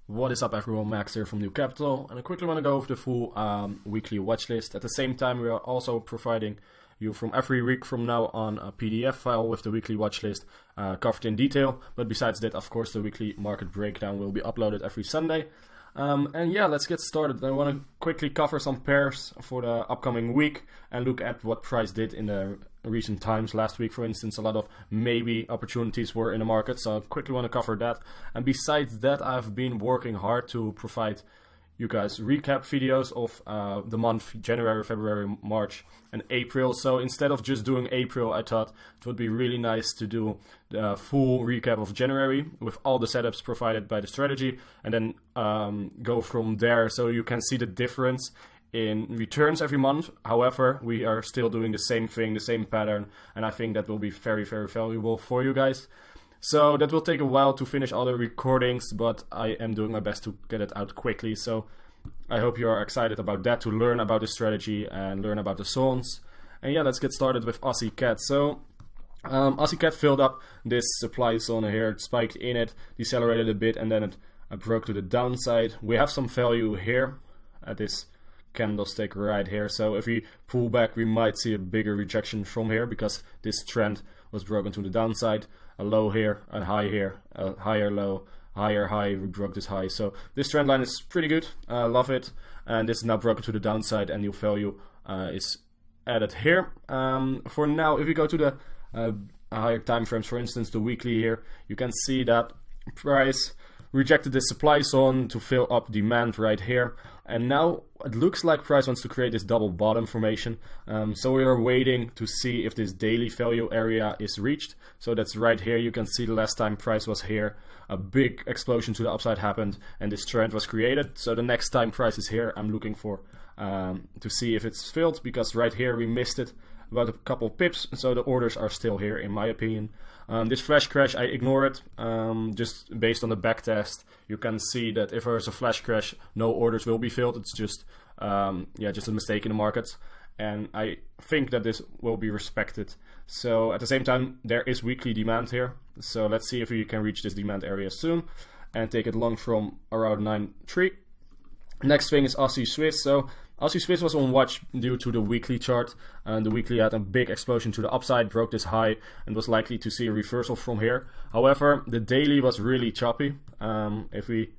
What is up everyone, Max here from New Capital, and I quickly want to go over the full weekly watch list. At the same time, we are also providing you from every week from now on a PDF file with the weekly watch list covered in detail. But besides that, of course, the weekly market breakdown will be uploaded every Sunday. And yeah, let's get started. I want to quickly cover some pairs for the upcoming week and look at what price did in the recent times. Last week, for instance, a lot of maybe opportunities were in the market, so I quickly want to cover that. And besides that, I've been working hard to provide you guys recap videos of the month January, February, March and April. So instead of just doing April, I thought it would be really nice to do the full recap of January with all the setups provided by the strategy, and then go from there so you can see the difference in returns every month. However, we are still doing the same thing, the same pattern, and I think that will be very, very valuable for you guys. So that will take a while to finish all the recordings, but I am doing my best to get it out quickly. So I hope you are excited about that, to learn about the strategy and learn about the zones. And yeah, let's get started with Aussie Cat. So Aussie Cat filled up this supply zone here, it spiked in it, decelerated a bit, and then it broke to the downside. We have some value here at this candlestick right here. So if we pull back, we might see a bigger rejection from here because this trend was broken to the downside. A low here, a high here, a higher low, higher high, we broke this high. So this trend line is pretty good, love it. And this is now broken to the downside and new value is added here. For now, if we go to the higher time frames, for instance the weekly here, you can see that price rejected this supply zone to fill up demand right here, and now it looks like price wants to create this double bottom formation. So we are waiting to see if this daily value area is reached. So that's right here. You can see the last time price was here, a big explosion to the upside happened and this trend was created. So the next time price is here, I'm looking for to see if it's filled, because right here we missed it about a couple pips, so the orders are still here in my opinion. This flash crash, I ignore it, just based on the back test. You can see that if there's a flash crash, no orders will be filled. It's just just a mistake in the market, and I think that this will be respected. So at the same time, there is weekly demand here, so let's see if we can reach this demand area soon and take it long from around 9.3. Next thing is Aussie Swiss. So Aussie Swiss was on watch due to the weekly chart, and the weekly had a big explosion to the upside, broke this high, and was likely to see a reversal from here. However, the daily was really choppy. If we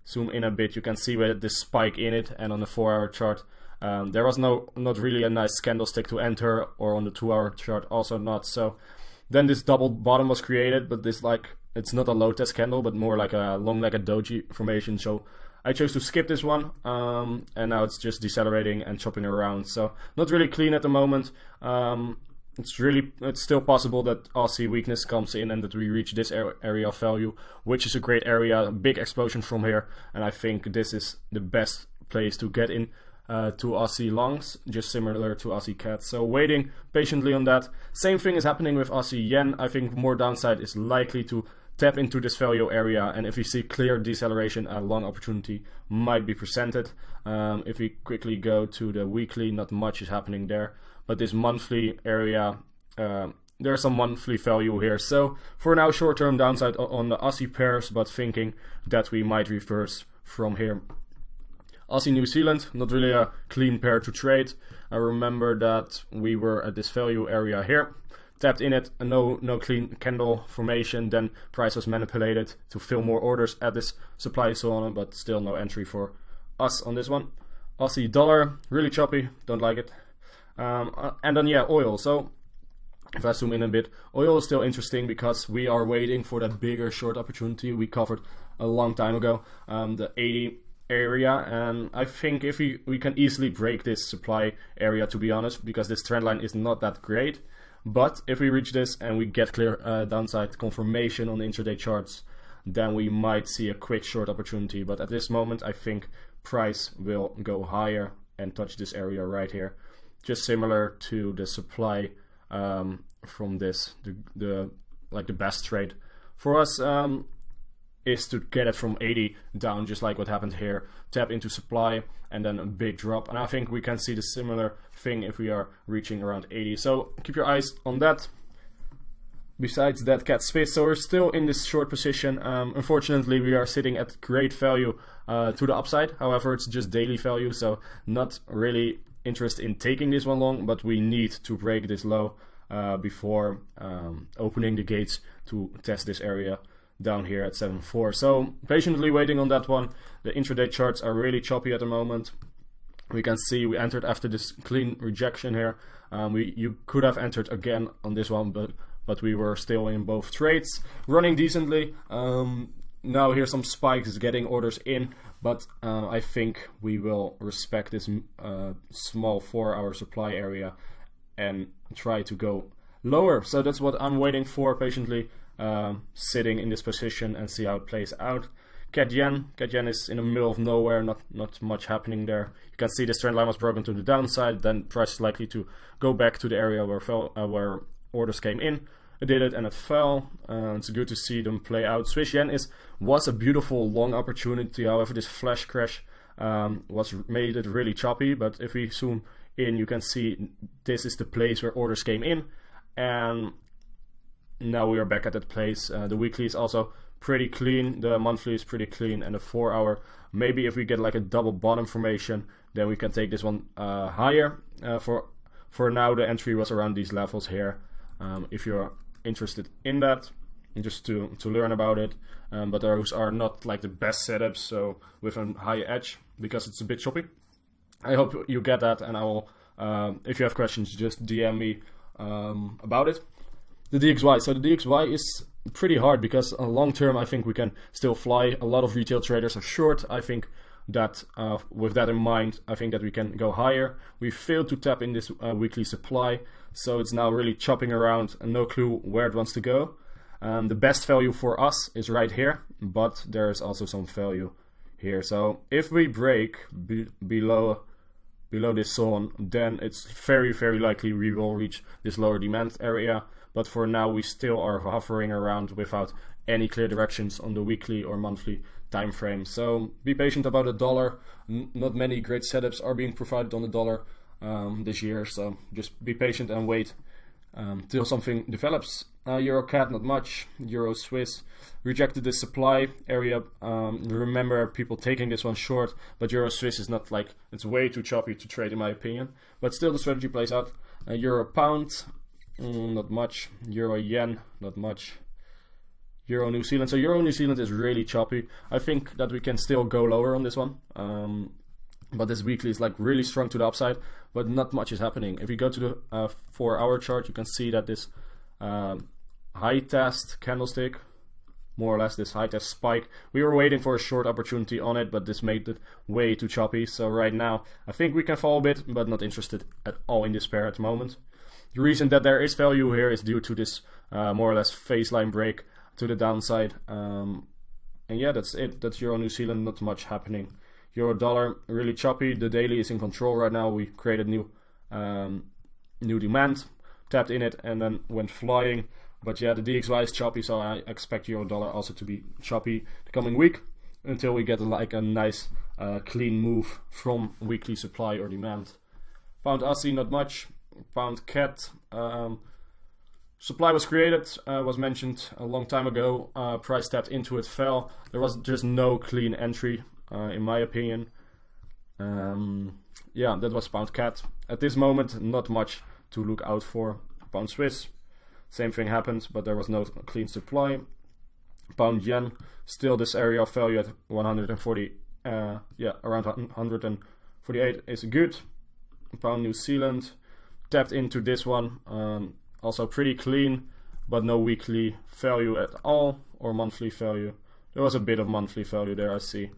zoom in a bit, you can see where this spike in it, and on the 4-hour chart, there was not really a nice candlestick to enter, or on the 2-hour chart also not. So then this double bottom was created, but this it's not a low test candle, but more like a long-legged doji formation. So I chose to skip this one, and now it's just decelerating and chopping around. So not really clean at the moment. It's still possible that Aussie weakness comes in and that we reach this area of value, which is a great area, a big explosion from here. And I think this is the best place to get in to Aussie longs, just similar to Aussie Cat. So waiting patiently on that. Same thing is happening with Aussie Yen. I think more downside is likely to tap into this value area, and if we see clear deceleration, a long opportunity might be presented. If we quickly go to the weekly, not much is happening there, but this monthly area, there's some monthly value here. So for now, short-term downside on the Aussie pairs, but thinking that we might reverse from here. Aussie New Zealand, not really a clean pair to trade. I remember that we were at this value area here, tapped in it, no clean candle formation, then price was manipulated to fill more orders at this supply zone, but still no entry for us on this one. Aussie dollar, really choppy, don't like it. And then yeah, oil. So if I zoom in a bit, oil is still interesting because we are waiting for that bigger short opportunity we covered a long time ago, the 80 area, and I think if we can easily break this supply area, to be honest, because this trend line is not that great. But if we reach this and we get clear downside confirmation on the intraday charts, then we might see a quick short opportunity. But at this moment, I think price will go higher and touch this area right here, just similar to the supply from this. The best trade for us is to get it from 80 down, just like what happened here, tap into supply and then a big drop. And I think we can see the similar thing if we are reaching around 80. So keep your eyes on that. besides that, CAD Swiss. So we're still in this short position. Unfortunately, we are sitting at great value to the upside. However, it's just daily value, so not really interested in taking this one long, but we need to break this low before opening the gates to test this area down here at 7.4. So patiently waiting on that one. The intraday charts are really choppy at the moment. We can see we entered after this clean rejection here. You could have entered again on this one, but we were still in both trades, running decently. Now here's some spikes getting orders in, but I think we will respect this small 4-hour supply area and try to go lower. So that's what I'm waiting for, patiently sitting in this position and see how it plays out. CAD Yen is in the middle of nowhere, not much happening there. You can see this trend line was broken to the downside, then price is likely to go back to the area where orders came in. It did it and it fell. It's good to see them play out. Swiss Yen was a beautiful long opportunity. However, this flash crash made it really choppy. But if we zoom in, you can see this is the place where orders came in, and now we are back at that place. The weekly is also pretty clean, the monthly is pretty clean, and the 4-hour, maybe if we get like a double bottom formation, then we can take this one higher. For now, the entry was around these levels here. If you're interested in that, just to learn about it, but those are not like the best setups, so with a high edge, because it's a bit choppy. I hope you get that, and I will, if you have questions, just DM me about it. The DXY, so the DXY is pretty hard because long term I think we can still fly. A lot of retail traders are short. I think that with that in mind, I think that we can go higher. We failed to tap in this weekly supply, so it's now really chopping around and no clue where it wants to go. The best value for us is right here, but there is also some value here. So if we break below this zone, then it's very likely we will reach this lower demand area. But for now, we still are hovering around without any clear directions on the weekly or monthly time frame. So be patient about the dollar. Not many great setups are being provided on the dollar this year. So just be patient and wait till something develops. Euro CAD, not much. Euro Swiss rejected the supply area. Remember people taking this one short, but Euro Swiss is not like, it's way too choppy to trade in my opinion. But still the strategy plays out. Euro Pound. Not much. Euro Yen, not much. Euro New Zealand. So Euro New Zealand is really choppy. I think that we can still go lower on this one. But this weekly is like really strong to the upside, but not much is happening. If you go to the 4-hour chart, you can see that this high test candlestick, more or less this high test spike, we were waiting for a short opportunity on it, but this made it way too choppy. So right now, I think we can fall a bit, but not interested at all in this pair at the moment. The reason that there is value here is due to this more or less phase line break to the downside. And yeah, that's it. That's Euro New Zealand, not much happening. Euro dollar, really choppy. The daily is in control right now. We created new demand, tapped in it, and then went flying. But yeah, the DXY is choppy, so I expect Euro dollar also to be choppy the coming week until we get like a nice clean move from weekly supply or demand. Pound Aussie, not much. Pound CAD, supply was created, was mentioned a long time ago. Price tapped into it, fell. There was just no clean entry, in my opinion. Yeah, that was Pound CAD. At this moment, not much to look out for. Pound Swiss, same thing happened, but there was no clean supply. Pound Yen, still this area of value at 140. Yeah, around 148 is good. Pound New Zealand. Tapped into this one, also pretty clean, but no weekly value at all, or monthly value. There was a bit of monthly value there, I see,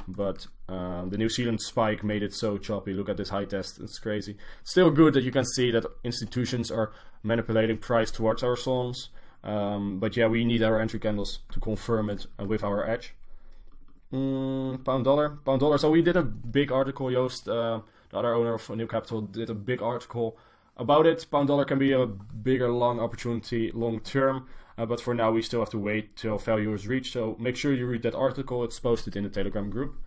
but the New Zealand spike made it so choppy. Look at this high test, it's crazy. Still good that you can see that institutions are manipulating price towards our zones, but yeah, we need our entry candles to confirm it with our edge. Pound dollar. So we did a big article, Joost, the other owner of New Capital, did a big article about it. Pound dollar can be a bigger long opportunity long term, but for now we still have to wait till value is reached. So make sure you read that article. It's posted in the Telegram group.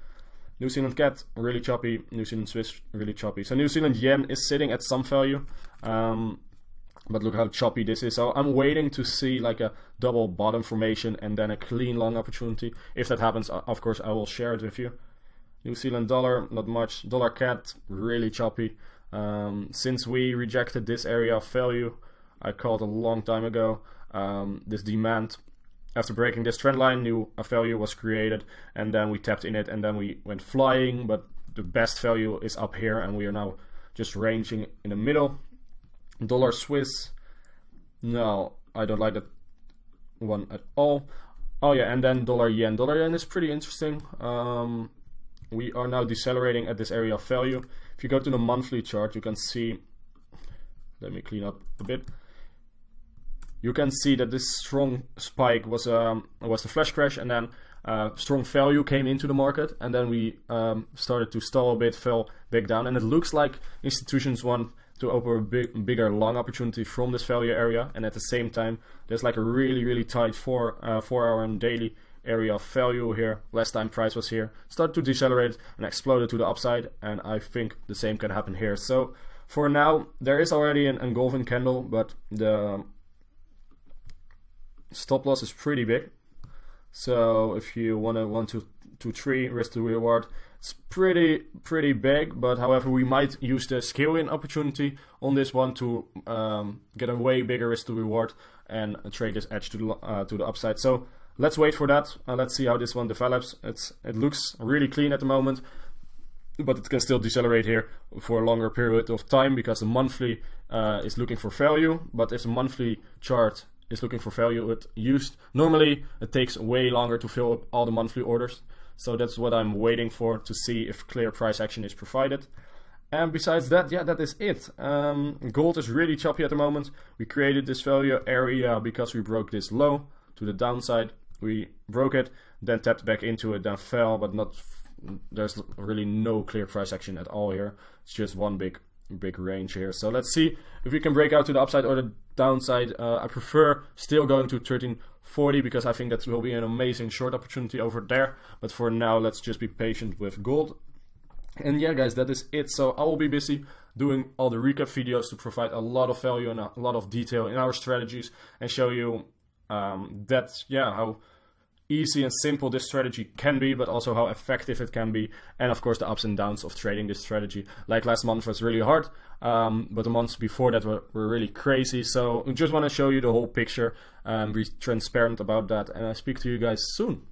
New Zealand CAD, really choppy. New Zealand Swiss, really choppy. So New Zealand Yen is sitting at some value, But look how choppy this is. So I'm waiting to see like a double bottom formation and then a clean long opportunity. If that happens, of course, I will share it with you. New Zealand dollar, not much. Dollar CAD, really choppy. Since we rejected this area of value, I called a long time ago, this demand. After breaking this trend line, new value was created, and then we tapped in it, and then we went flying. But the best value is up here, and we are now just ranging in the middle. Dollar Swiss, no, I don't like that one at all. Oh yeah, and then dollar yen. Dollar yen is pretty interesting. We are now decelerating at this area of value. If you go to the monthly chart, you can see, let me clean up a bit. You can see that this strong spike was the flash crash, and then strong value came into the market, and then we started to stall a bit, fell back down, and it looks like institutions want to open a bigger long opportunity from this value area, and at the same time there's like a really tight 4 hour and daily area of value here. Last time price was here, started to decelerate and exploded to the upside, and I think the same can happen here. So for now there is already an engulfing candle, but the stop loss is pretty big. So if you want to 1 to 3 risk to reward, it's pretty big. But however, we might use the scale in opportunity on this one to get a way bigger risk to reward and trade this edge to the upside. So let's wait for that. Let's see how this one develops. It looks really clean at the moment, but it can still decelerate here for a longer period of time because the monthly is looking for value. But if the monthly chart is looking for value, normally it takes way longer to fill up all the monthly orders. So that's what I'm waiting for, to see if clear price action is provided. And besides that, yeah, that is it. Gold is really choppy at the moment. We created this value area because we broke this low to the downside. We broke it, then tapped back into it, then fell, but there's really no clear price action at all here. It's just one big range here. So let's see if we can break out to the upside or the downside. I prefer still going to 1340 because I think that will be an amazing short opportunity over there. But for now, let's just be patient with gold. And yeah, guys, that is it. So I will be busy doing all the recap videos to provide a lot of value and a lot of detail in our strategies and show you how easy and simple this strategy can be, but also how effective it can be, and of course the ups and downs of trading this strategy. Like last month was really hard, but the months before that were really crazy. So I just want to show you the whole picture and be transparent about that, and I speak to you guys soon.